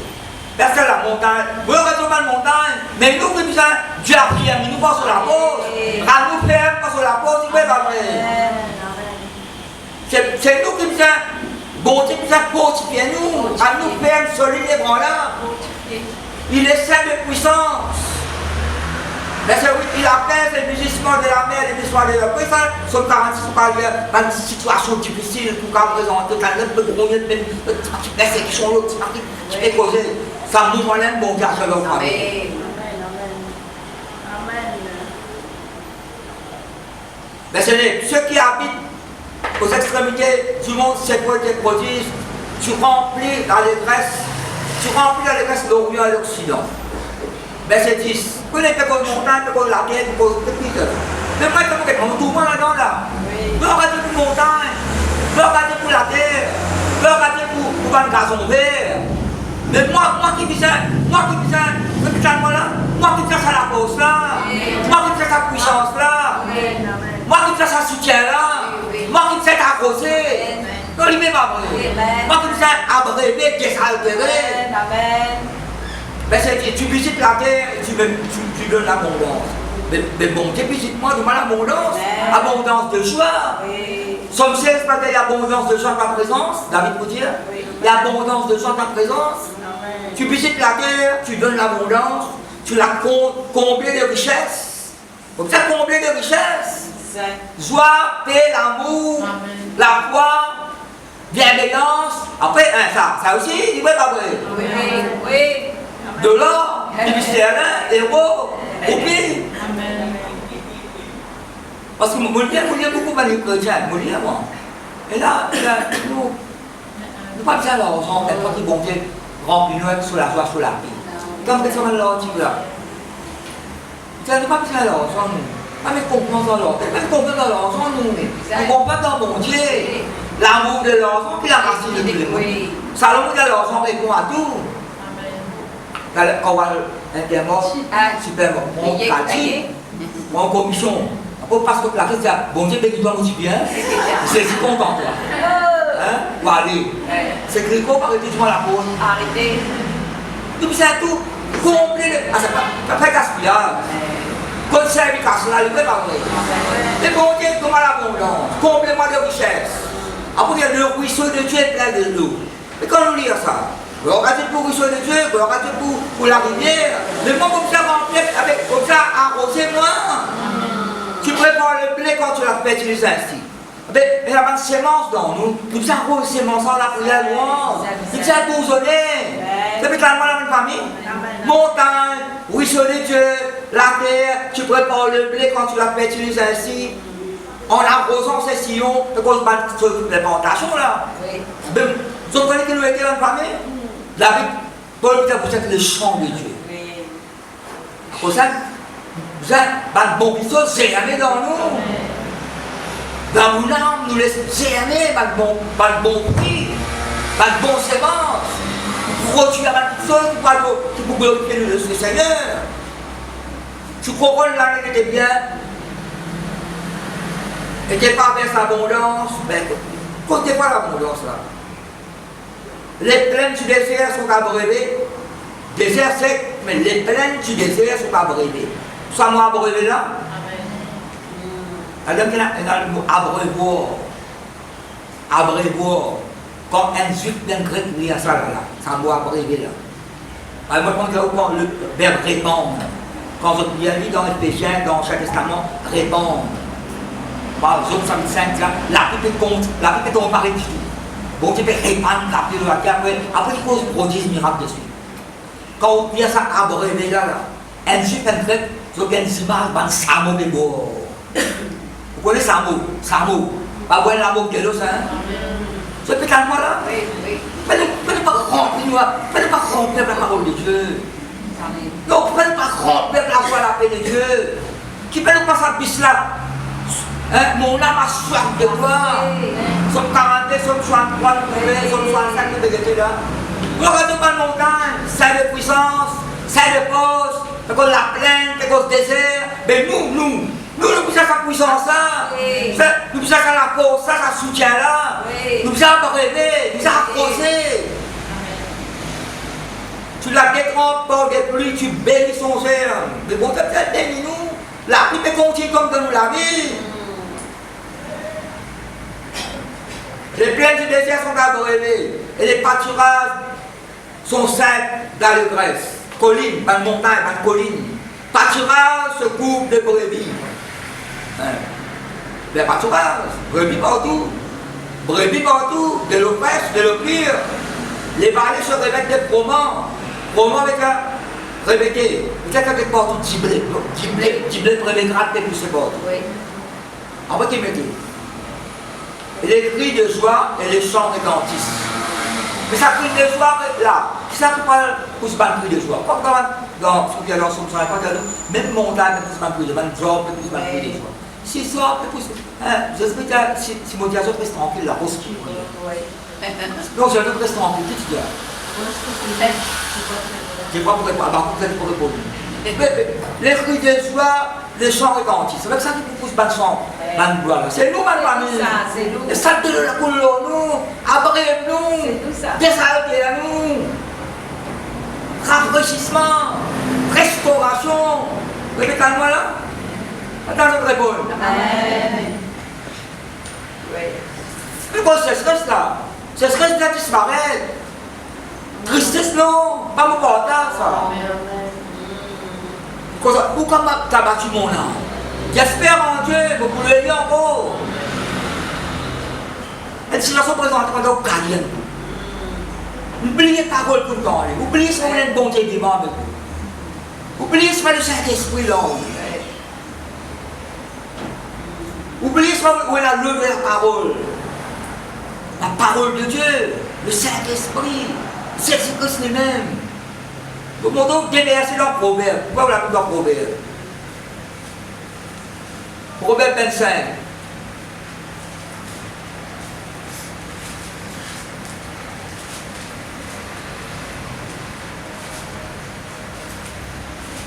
Verset la montagne. Vous regardez la montagne, mais nous qui disons, Dieu a prié, nous pas sur la cause. À nous faire pas sur la cause, il va pas vrai. C'est nous qui disons, bon Dieu qui a fortifié nous, à nous faire solide et branlard. Il est saint de puissance. Verset 8, il appelle les mugissements de la mer, les mugissements de la mer. Ça, sur 46, on parle d'une situation difficile pour qu'on présente, quand même, le gros, les sections, l'autre, qui est causé. Ça nous relève mon gars, je l'offre. Amen. Verset 9, ceux qui habitent aux extrémités du monde, c'est pour tes prodiges, tu remplis l'allégresse l'Orient et l'Occident. Verset 10. Vous n'êtes pas comme montagne, comme la terre, comme le pays. Mais moi, je vais tout le monde là-dedans là. Vous regardez pour montagne, vous regardez pour la terre, vous regardez pour un gazon vert. Mais moi qui dis ça, moi qui dis ça la cause là, moi qui dis ça la puissance là, moi qui dis ça le soutien là, moi qui dis ça arrosé. Non, il ne m'est pas vrai. Moi qui dis ça abreuvé, désaltéré. Verset 10, tu visites la terre et tu donnes l'abondance. Mais bon, tu visites moi, demande l'abondance. Abondance de joie. Somme 16, il y a abondance de joie dans ta présence. David vous dire, il y a abondance de joie dans ta présence. Tu visites la terre, tu donnes l'abondance. tu l'as comblé de richesses. Comme ça, comblé de richesses. Joie, paix, l'amour, la foi, bienveillance. Après, ça aussi, il va pas vrai. Oui, oui. De l'or, du mystère, héros, au pays. Parce que moi, je lis beaucoup de chrétiens, moi, je lis avant. Et là, nous pas besoin d'argent, mais quand ils vont bien remplir nous sur la joie, sur la paix. Comme que ça va l'article là. Nous pas besoin d'argent, nous. Pas mettre confiance dans l'argent. Pas mettre confiance dans l'argent, nous. Nous confiance dans mon Dieu. L'amour de l'argent, puis la racine de tous les mots. Salomon de l'argent répond à tout. Quand on va l'intermort, super bon. Mon quartier, mon commission. Parce que la question, bon Dieu, bénis-toi aussi bien. Je suis content, toi. Hein? Ou aller. C'est Gréco, arrêtez-moi la pause. Arrêtez. Tout ça, tout. Complet. Ah, ça fait gaspillage. Conserve casse là, il ne peut pas vrai. Mais bon Dieu, comment l'abondance, complément de richesse. Après, le ruisseau de Dieu est plein de l'eau. Mais quand on lit ça, regardez pour le ruisseau de Dieu, regardez pour la rivière. Le monde comme ça remplir avec, comme ça, arrosé moins. Tu prépares le blé quand tu l'as fertilisé ainsi. Mais il y a pas de sémence dans nous. Nous avons une sémence dans la prière louange. Nous avons bousonné. C'est totalement la même famille. Montagne, ruisseau de Dieu, la terre, tu prépares le blé quand tu l'as fertilisé ainsi. En arrosant ces sillons, de cause de les plantations là. Vous comprenez que nous étions dans la famille? David, Paul vous êtes le champ de Dieu. Pour ça, vous êtes un bon bisou, germer dans nous. Dans mon âme, nous laissons germer, pas de bon prix, pas de bon sémence. Produire à toute chose qui peut glorifier le Seigneur. Tu comprends l'année était bien, était pas vers l'abondance, mais comptez pas l'abondance là. Les plaines du désert sont abreuvées, désert sec, mais les plaines du désert sont abreuvées. Soit moi abreuvé là. Alors qu'il y a le mot abreuvoir. Abreuvoir. Quand un juif d'un grec dit à ça là, ça mot abreuvé là. Alors moi quand on le verbe répandre. Quand on dit dans les péchés, dans chaque testament, répandre. Par exemple, ça me dit là, la Bible compte, la Bible est en parler du tout. Bon Dieu peut répandre la Bible de la terre, après il cause prodige miracle dessus. Quand on dit ça abreuvé là, un juif d'un grec, ils ont une image d'un samo de beau. Vous connaissez samo? Samo. Pas bon l'amour de l'eau, ça. C'est peut-être moi là. Mais ne pas remplir la parole de Dieu. Non, ne pas remplir la foi, la paix de Dieu. Qui peut nous passer à bis là? Mon âme a soif de toi. Somme 42, somme 63, somme 65, nous devons là. Regardez pas la montagne, c'est de puissance, c'est de force, c'est comme la plaine, c'est comme le désert. Mais nous puissons sa puissance là, nous puissons la force, ça soutient là, nous puissons rêver, nous puissons approcher. Tu la détrempes par des pluies, tu bénis son germe. Mais bon, peut-être bénis-nous. La pluie peut continuer comme de nous la vie. Les plaines du désert sont abreuvées et les pâturages sont secs d'allégresse. Collines, pas de montagne, pas de collines. Pâturage se coupe de brebis. Les pâturages, brebis partout, de l'eau fraîche, de l'eau pure. Les vallées se revêtent de froment avec un revêté. Peut-être avec partout tiblé premier grade de plus partout. En fait, et les cris de joie et les chants retentissent. Mais ça crie de joie là. Qui ça qui parle pour ce cri de joie? Comme dans ce qu'il y a dans son sang, même montagne peut plus cri de joie, même job peut plus cri de joie. Si ça peut plus. J'espère que si mon diable reste tranquille, la rose qui. Non, j'ai un autre reste tranquille, qu'est-ce qu'il y a? Je ne sais pas pourquoi, pour répondre. Les cris de joie, les chants retentissent. C'est avec ça qu'il pousse pas de chant. C'est nous, madame. C'est ça de la couleur, nous. Abrève-nous. Désalter à nous. Rafraîchissement. Restauration. Répétez-moi là. Attends, je réponds. Mais bon, c'est stress là. C'est stress là qui disparaît. Tristesse non. Pas mon portable ça. Pourquoi tu as battu mon âme? J'espère en Dieu, vous pouvez le dire encore. Et si la présente pendant au carrière, oubliez ta parole pour parler, oubliez ce qu'on est de bonté devant avec vous. Oubliez ce que le Saint-Esprit là. Oubliez ce qu'on a levé la parole. La parole de Dieu, le Saint-Esprit, c'est Jésus-Christ lui-même. Vous montrez bien versé dans le Proverbe. Pourquoi vous l'avez mis dans le Proverbe? Proverbe 25.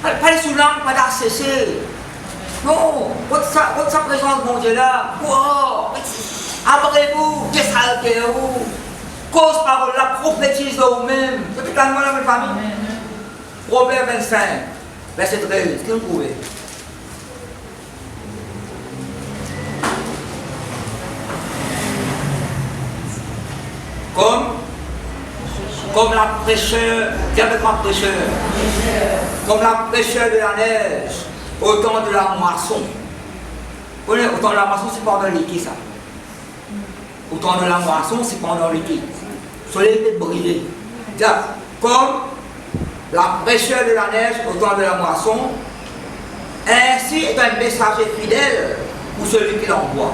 Pas les sous-langues, pas d'accesser. Non, votre sa présence, mon Dieu là. Wow. Abrez-vous, qu'est-ce que c'est vous? Cause parole là, prophétise de vous-même. C'est tout à la même famille. Proverbe 25, verset 13. Qu'est-ce que vous trouvez? Comme la fraîcheur, comme la fraîcheur de la neige, au temps de la moisson. Au temps de la moisson, c'est pendant l'été ça. Au temps de la moisson, c'est pendant l'été. Le soleil peut briller. Comme la fraîcheur de la neige au temps de la moisson, ainsi est un messager fidèle pour celui qui l'envoie.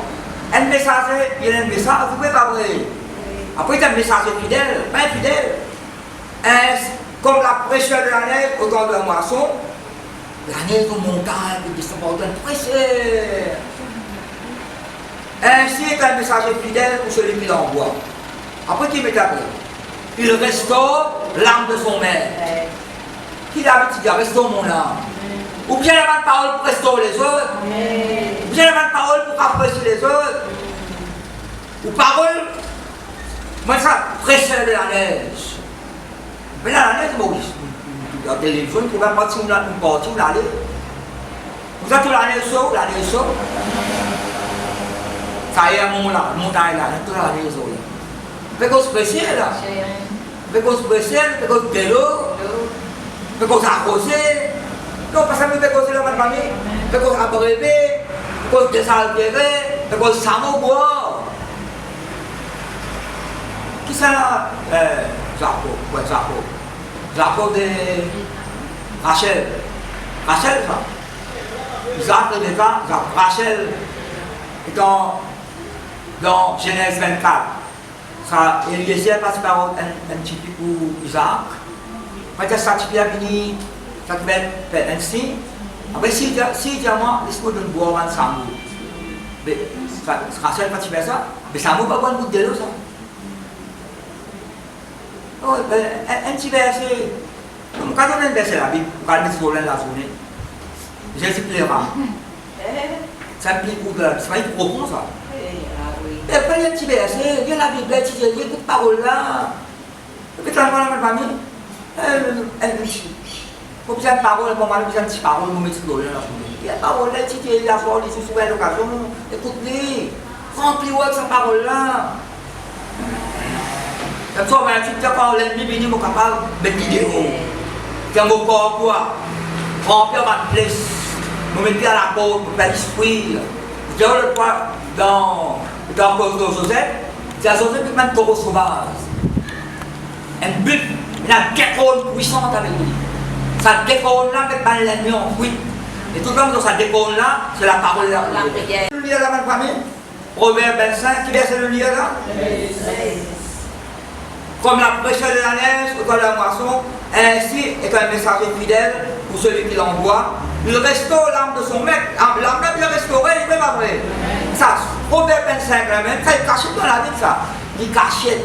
Un messager, il y a un message, vous pouvez pas vrai. Après, il y a un messager fidèle, pas infidèle. Comme la fraîcheur de la neige au temps de la moisson, la neige aux montagnes, qui descend par une fraîcheur. Ainsi est un messager fidèle pour celui qui l'envoie. Après, qui met après? Il restaure l'âme de son maître. Qui l'a dit, restaure mon âme. Ou bien la bonne parole pour restaurer les autres. Ou bien la bonne parole pour apprécier les autres. Ou parole, moi ça, fraîcheur de la neige. Mais là, la neige, Maurice, la télévision, il ne pouvait pas dire une partie où l'aller. Vous êtes la neige saut, la neige saut. Ça y est, mon là, montagne là, tout la neige saut. Fait qu'on se pressait là. Fait qu'on se pressait, fait qu'on se délo. Fait qu'on s'arrosait. Non, parce que fait qu'on se la famille. Fait qu'on s'abrévé. Fait qu'on se désaltéré. Fait qu'on se bois. Qui ça là? Jacob, ouais, Jacob. Jacob de Rachel. Rachel, ça. Isaac de Rachel est dans Genèse 24. Ça, Eliezer passe par un petit peu pour Isaac. Après, ça qui vient venir, ça qui va faire un signe. Après, si il dit à moi, laisse-moi donner boire un Samuel. Mais Rachel va faire ça. Mais Samuel va pas un bout de l'eau, ça. Oh, un petit verset. Quand on a un verset la Bible, on va le mettre sur la journée. Jésus plaira. Ça me plaît pour que c'est pas une profond ça. Et après, il y a un petit verset, il y a la Bible, il y a toute parole là. Et puis, tu as la famille. Il faut que une parole, pour moi, il y a une petite parole, nous mettons sur la journée. Il y a une parole là, il y a la parole, il faut l'occasion. Écoute-les. Remplis-moi de cette parole là. Comme ça, tu as quand l'ennemi vient, on est capable de mettre vidéo. Quand on corps quoi, remplir ma place, nous mettons à la porte pour faire l'esprit. Je le vois dans le cause de Joseph, c'est à Joseph qui m'a un taureau sauvage. Un but, il a une couronne puissante avec lui. Sa couronne là, met pas l'ennemi en fuite. Et tout le temps dans sa couronne là, c'est la parole de la prière. Le lire là, ma famille, Proverbe 25, qui verset le lire là? Comme la fraîcheur de la neige au temps de la moisson, ainsi est un messager fidèle pour celui qui l'envoie. Il restaure l'âme de son maître. L'âme même il restauré, il n'est pas vrai. Ça, Proverbe 25 là même, ça il cache dans la Bible ça. Il cache.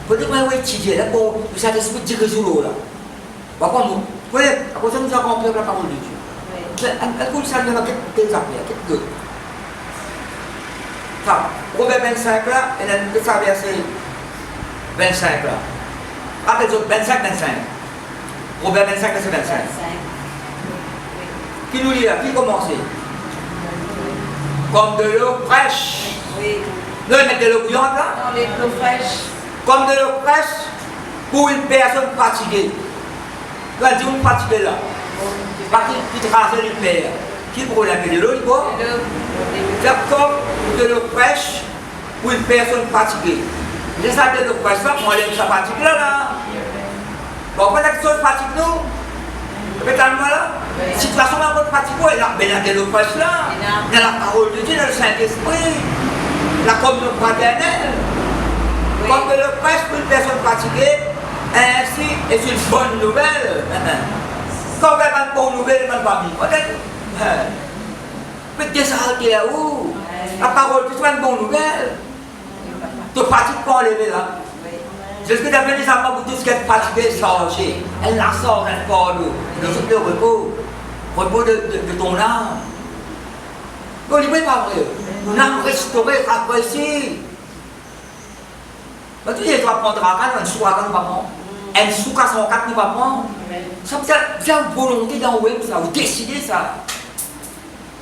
Vous dites, oui, étudier là pour le Saint-Esprit tirer sur l'eau là. Par contre, vous voyez, après ça nous avons compris la parole de Dieu. Est-ce que vous savez quelques affaires, quelques. Ça, Proverbe 25 là, il y a un verset 25 là. Rappelez vous 25. Proverbe 25, verset 25. Qui nous lit là? Qui commence? Comme de l'eau fraîche. Oui. Nous mettons de l'eau bouillante là? Non, l'eau fraîche. Comme de l'eau fraîche pour une personne fatiguée. Quand on dit une fatiguée là. Parce qu'il trace les pères. Qui pourrait l'appeler l'autre, quoi? C'est comme de le prêche pour une personne fatiguée. Je sais que le prêche, on lève sa fatigue là. Bon, quand la personne fatigue nous, peut-être là, situation là, on fatigue, mais là, le prêche là, il y a la parole de Dieu, dans le Saint-Esprit, la communion fraternelle. Comme que le prêche pour une personne fatiguée, ainsi est une bonne nouvelle. Quand on a une bonne nouvelle, on va vivre. Mais qu'est-ce que c'est où? La parole, tu une bonne nouvelle. Tu ne fatigues pas enlever là. C'est ce que tu as fait ça pour tout ce qui est fatigué, chargé. Elle la sort d'un corps d'eau. C'est le repos. Repos de ton âme. Non, il n'est pas vrai. Ton âme restaurée, appréciée. Tu dis, tu vas prendre un sou à nous pas prendre. Un sou à 104 nous pas prendre. Ça c'est une volonté d'envoyer ça, ou décider ça.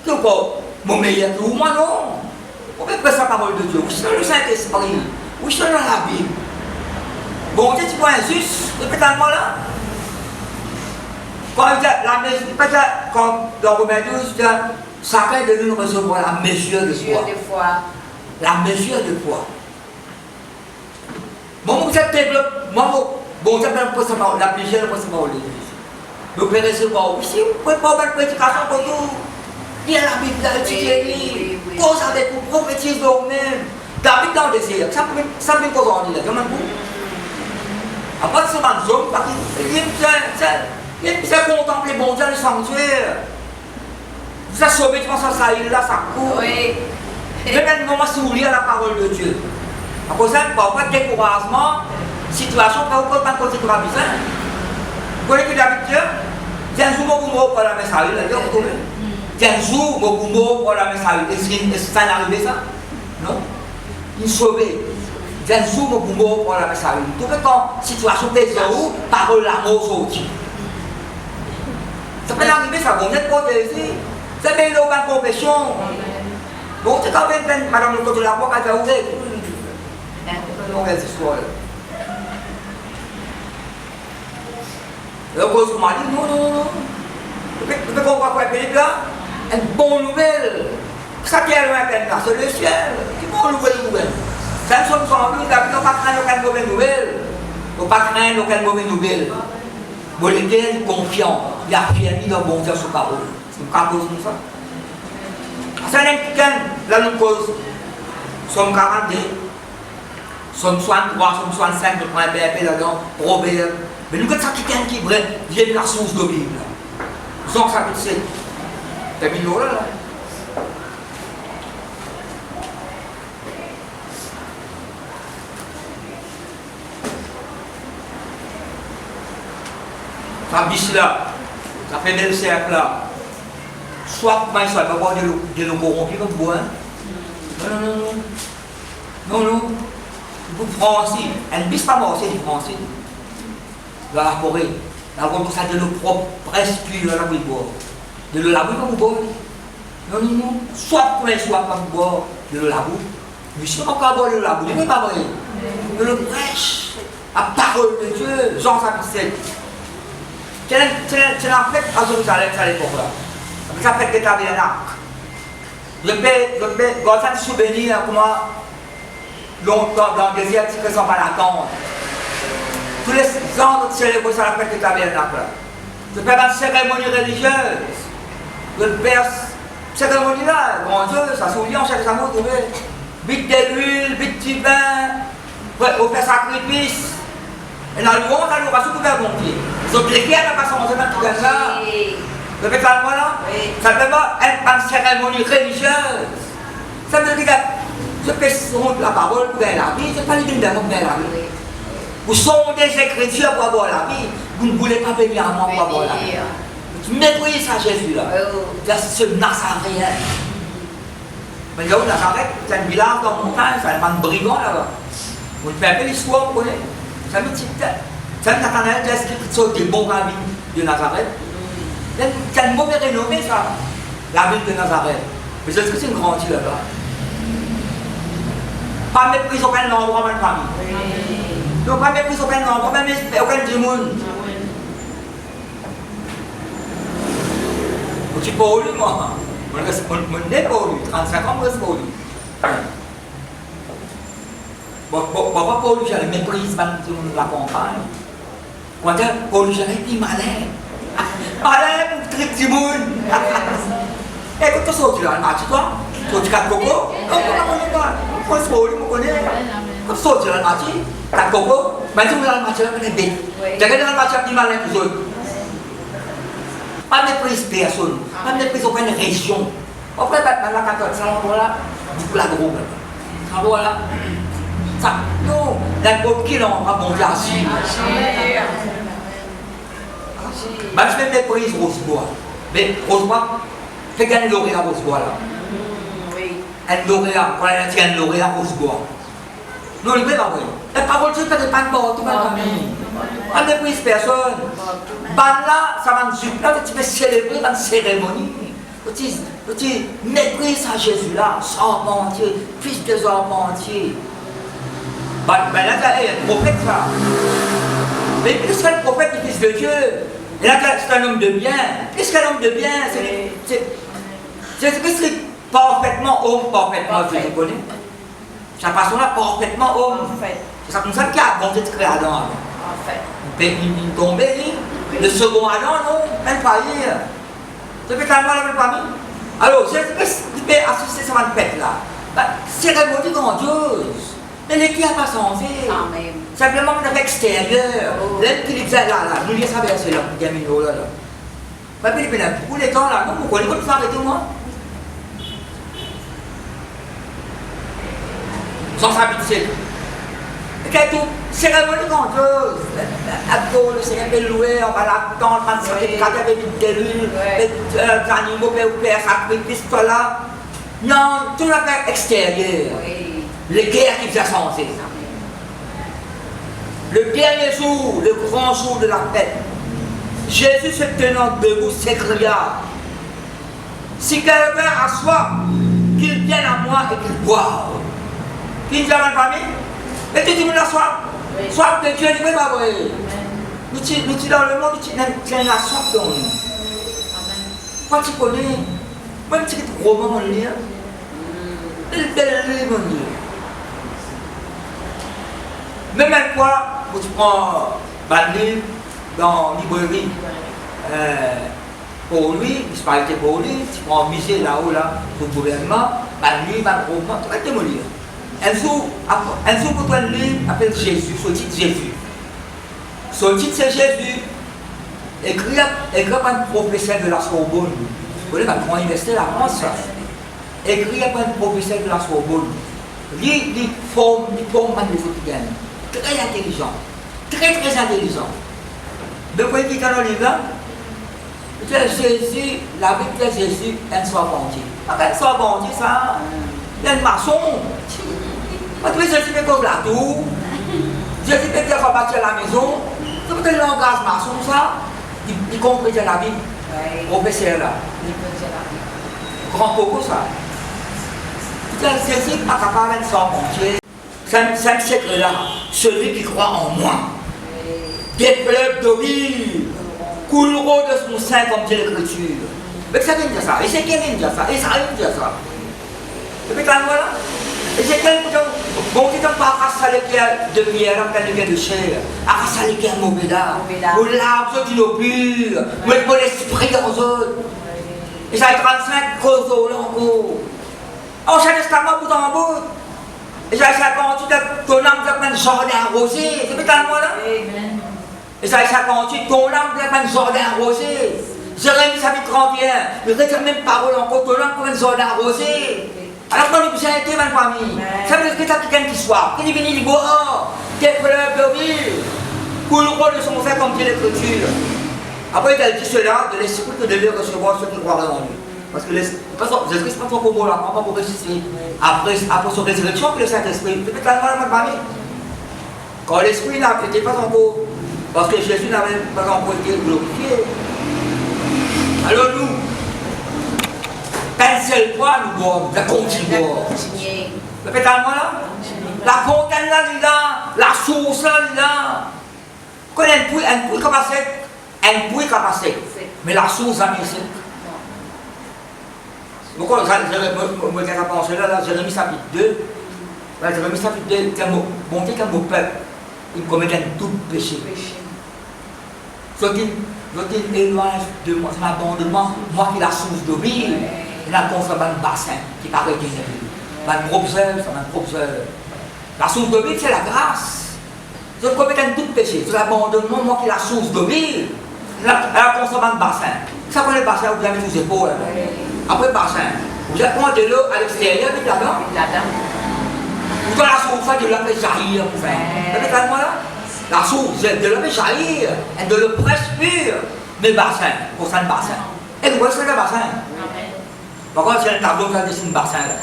Que quoi? Mon meilleur que moi non. On peut faire sa parole de Dieu. Oui, c'est dans le Saint-Esprit. Oui, c'est dans la Bible. Bon, tu vois injuste, répétez-moi là. Quand dans Romains 12, chacun de nous recevoir la mesure de foi. La mesure de foi. Bon, vous êtes développé. Bon, vous êtes pas savoir la mesure de savoir l'église. Vous pouvez recevoir aussi, vous pouvez pas faire une prédication pour tout. Il y a la Bible, là, étudiez, cause avec vous, prophétise vous-même. David dans le désert, ça peut cause en là, comment vous? Après, c'est un homme, parce qu'il s'est contemplé, bon Dieu, le sanctuaire. Vous avez sauvé, tu penses à ça, il là, ça court. Oui. Mais maintenant, on va s'ouvrir la parole de Dieu. À cause d'un parfois découragement, situation, pas encore pas cause de la vie. Vous connaissez que David dit, c'est un jour où vous pour la messe à lui, là, vous trouvez? C'est un jour où vous pour la messe à lui. Est-ce que ça est arrivé ça? Non? Il est sauvé. C'est un jour où vous pour la messe à lui. Vous trouvez quand situation désert où, parole l'amour sortie. Ça peut arriver, ça va être protégé. C'est bien une confession. Bon, c'est quand même, madame le côté de la voix, quand elle a ouvert. Mauvaise histoire. Le cause m'a dit non. Vous pouvez comprendre quoi, Philippe là? Une bonne nouvelle. Ça qui est loin là, c'est le ciel. Une bonne nouvelle. Ça ne sommes pas en plus, nous ne pas craindre aucune mauvaise nouvelle. Nous ne pas craindre aucune mauvaise nouvelle. Vous êtes confiant, il a fier dans bon Dieu sur parole. C'est une cause comme ça. C'est un quelqu'un, là nous cause. Somme 42. Somme 63, Somme 65, nous prenons un PRP là-dedans, Proverbe. Mais nous, quand ça quelqu'un qui vient de la source de Bible. Nous sommes chapitre 7. C'est bien là. Ça biche là, ça fait des cercles là. Soit moi, soit pas boire de l'eau corrompue comme boire. Non. Vous français, elle ne bise pas mort, c'est du français. Dans la forêt, là, on ça de l'eau propre, presque pure, là, vous boire. De l'eau labou, vous boire. Non. Soit pour soit pas boire de l'eau labou. Mais si on peut boire de l'eau labou, il n'est pas vrai. De l'eau prêche, la parole de Dieu, Jean chapitre 7. C'est la fête à Jérusalem à l'époque-là. Ça fait des tabernacles. Je peux quand ça se souvenir comment longtemps dans le désert, c'est que ça va l'attendre. Tous les ans, on célèbre ça la fête des tabernacles. Je fais une cérémonie religieuse. Je fais cette cérémonie-là, grand Dieu, ça souvient, chaque jour, vous trouvez. Vite de l'huile, vite du vin, on fait sacrifice. Et dans le monde, on va surtout faire bon pied. Ils ont cliqué à la façon dont on a tout ça. Vous faites ça là? Ça peut pas être une cérémonie religieuse. Ça veut dire que je fais son la parole pour gagner la vie, je ne pas l'idée d'avoir gagner la vie. Vous sondez des Écritures pour avoir la vie, vous ne voulez pas venir à moi pour avoir la vie. Tu méprisez ça Jésus là. C'est ce Nazaréen. Mais là où Nazareth, c'est un village dans la montagne, c'est un brigand là-bas. Vous faites un peu l'histoire, vous connaissez? C'est un petit tête. C'est un Nathanaël qui a écrit des bons rabbins de Nazareth. C'est une mauvaise renommée ça, la ville de Nazareth. Mais est-ce que c'est une grande île là-bas? Pas mépris aucun endroit, même famille. Donc pas mépris aucun endroit, même aucun du monde. Je suis pour lui, moi. Je n'ai pas lui. 35 ans, je reste pour lui. Bon, pas pour lui, j'ai le méprise de la campagne. Quand pour lui, j'ai dit malin. Malin, très petit monde. Et quand tu sors, tu as un match, toi? Tu as un coco? Non, on se pour lui, on connaît. Quand tu sors, tu as un match, tu as un coco. Mais tu as un match, tu as un bête. Tu as un match, tu as malin pour eux. Pas de méprise personne, pas de méprise aucune région. Après, dans la 14, ça là, beaucoup la groupe. Ça voilà. Ça, non, dans le groupe qui l'ont pas bon Agir. Je vais méprise Rosebois. Mais Rosebois, fait gagner lauréat Rosebois là. Oui. Un lauréat, quand elle a dit un lauréat Rosebois. Non, le vrai pas vrai. La parole, c'est pas de pas de mort, tout va comme pas de méprise personne. Là, ça va nous supplier, tu peux célébrer une cérémonie. Tu méprise à Jésus là, sans mentir, fils des hommes mentir. Là, il y a un prophète ça. Mais plus qu'un prophète du Fils de Dieu, et là, c'est un homme de bien. Plus qu'un homme de bien, c'est parfaitement homme, parfaitement, je le connais. Cette façon-là, parfaitement homme. C'est comme ça qu'il a bon Dieu de créer Adam. Il tombait, le second Adam, non, même pas hier. Tu peux calmer la même famille. Alors, je peux assister à cette fête là. Cérémonie grandiose. Mais les qui a pas changé. Simplement de l'extérieur. L'aide qui disait là, nous les savons, c'est là, il y a mis là. Mais puis, pour les temps là, non, pourquoi vous s'arrêtez moi? Sans s'habituer. Et tout, cérémonie grandiose. Abdo, le Seigneur est loué, on va l'attendre, on va se avec une délure, les animaux, père, sacrifice, tout là. Non, tout l'affaire extérieure. Les guerres qui faisaient changer. Le dernier jour, le grand jour de la fête, Jésus se tenant debout s'écria: si quelqu'un a soif, qu'il vienne à moi et qu'il boive. Qui dit à ma famille? Et tu dis que la soif, soif de Dieu, il ne va pas vrai. Nous sommes dans le monde, nous avons la soif dans nous. Quand tu connais, même si tu es gros, mon lien, il est bel livre, mon Dieu. Même fois, tu prends un livre dans la librairie, pour lui, je parle pour lui, tu prends un musée là-haut, là, pour le gouvernement, un livre, un roman, tu vas te lire. Un jour, pour toi, un livre appelle Jésus, son titre Jésus. Son titre c'est Jésus, écrit par un professeur de la Sorbonne. Vous voyez, quand il université la France, écrit par un professeur de la Sorbonne. Il forme les quotidiens. Très intelligent, très intelligent. De quoi il dit dans le livre là? Jésus, la Bible dit Jésus, un soir bandit. Un soir bandit, ça, il y a un maçon. Tu sais, Jésus fait comme la tour. Jésus fait dire qu'on bâtir la maison. C'est peut-être le langage maçon, ça. Il comprend la Bible. Professeur là. Grand coco, ça. Jésus n'est pas capable de s'en mentir. C'est un secret-là, celui qui croit en moi. Des fleuves d'eau vive couleront de son sein comme dit l'Écriture. Mais ça vient de dire ça, et c'est qui vient de dire ça, et ça vient de dire ça. Et puis quand voilà, et c'est quelqu'un, bon, qui n'a pas à les pierres de pierre, à les pierres de chair, à les pierres mauvais d'art, pour l'arbre qui nous pur, pour l'esprit dans eux. Et ça a 35 causes là encore. Ancien Testament, bout en bout. Et ça, quand tu ton âme de un jardin arrosé, c'est peut-être moi là. Et ça, quand tu ton âme de un jardin arrosé. Jérémie, ça fait 31. Il reste la même parole encore, ton âme comme un jardin arrosé. Alors quand nous avons été, ma famille, ça veut dire que c'est quelqu'un qui soit, qui est venu, il dit, des fleuves de ville, couleront de son sein comme dit l'Écriture. Après, il a dit cela, de l'esprit que devait recevoir ceux qui croiraient en lui. Parce que Jésus-Christ n'est pas trop beau là, pas pour ressusciter. Après son résurrection, que le Saint-Esprit, peut-être la famille. Quand l'Esprit n'était pas encore, parce que Jésus n'avait pas encore été glorifié. Alors nous, qu'une seule fois, nous boivons, la continuer. Peut-être là, la fontaine là, la source là, quand un puits capacité, mais la source a mis. Pourquoi moi, quand je pense là, Jérémie chapitre 2, voilà, Jérémie chapitre 2, quand mon peuple, il commet un tout péché. Soit il éloigne de moi, son abandonnement, moi qui la source de vie, il a consommé un bassin qui paraît une propre œuvre, c'est un propre œuvre. La source de vie, c'est la grâce. Je commets un tout péché, c'est l'abandonnement, moi qui la source de vie, elle a consommé un bassin. Ça connaît le bassin, vous avez mis sous épaules. Après le bassin, vous avez pris de l'eau à l'extérieur, puis là-dedans. Vous avez la source de l'eau fait jaillir. Vous avez moi là? La source de l'eau fait jaillir, et de l'eau presque pure, mais le bassin, pour ça le bassin. Et vous voyez ce que c'est le bassin? Pourquoi c'est un tableau qui dessine le bassin là?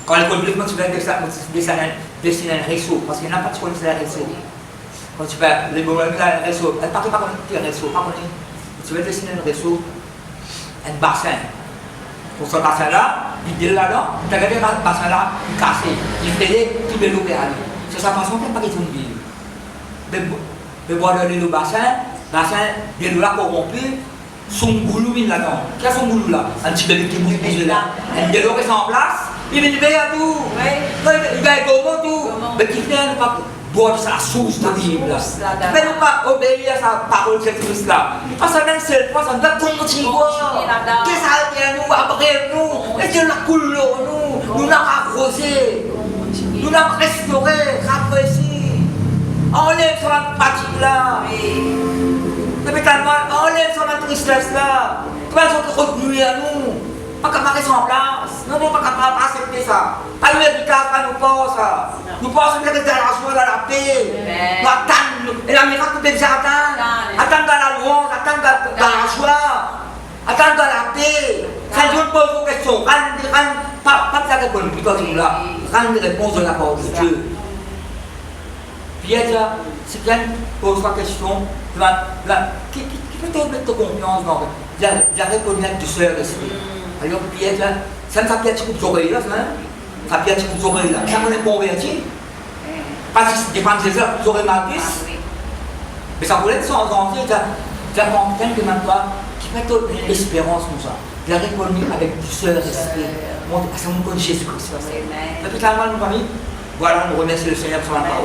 Quand l'école publique, tu vas dessiner un réseau, parce qu'il n'y a pas de quoi dessiner un réseau. Quand tu fais les moments de un réseau, elle ne parle pas comme un réseau, tu vas dessiner un réseau, un bassin. Pour ce bassin-là, il est là-dedans, tu as regardé le bassin-là, il est cassé, il fait tout de l'eau vers lui. C'est sa façon qu'elle n'a pas de vie. De boire le bassin, de l'eau là corrompu, son boulot là-dedans. Qu'est-ce que son boulot là? Un petit bébé qui bouge là. De l'eau reste en place, il vient de faire tout. Il va être au tout. Mais qui fait pas boire sa source de vie là. Mais ne pas obéir à sa parole de Christ là. Parce que même seule fois, ça doit continuer. Qu'est-ce que ça vient nous, après nous? Est-ce que la couleur nous n'a arrosé? Nous l'avons restauré, rafraîchi. Enlève sur la fatigue là. Enlève sur la tristesse là. Tu vas être retenu à nous. Pas qu'à marrer sans place. Nous ne pouvons pas accepter ça. Pas nous éviter, pas nous penser ça. Nous pensons que c'est la joie, dans la paix. Nous attendons. Et la miracle peut déjà attendre. Attendre dans la louange, attendre dans la joie. Attendre dans la paix. Quand je pose vos questions, pas de la réponse, plutôt là. Rendre des réponses de la parole de Dieu. Pierre, si quelqu'un pose la question, qui peut te mettre confiance dans la réponse de soeur d'esprit. Alors Pierre, ça ne s'appelle pas de oreilles là, ça s'appelle pas de oreilles là. Ça ne est converti. Parce que des femmes, c'est ça, vous aurez mal vu. Mais ça voulait être sans enjeu, tu as quelqu'un que maintenant, qui peut te l'espérance comme ça. La réponse avec douceur d'esprit. Ça nous connaît Jésus-Christ. Depuis la main, nous famille, voilà, nous remercions le Seigneur pour la parole.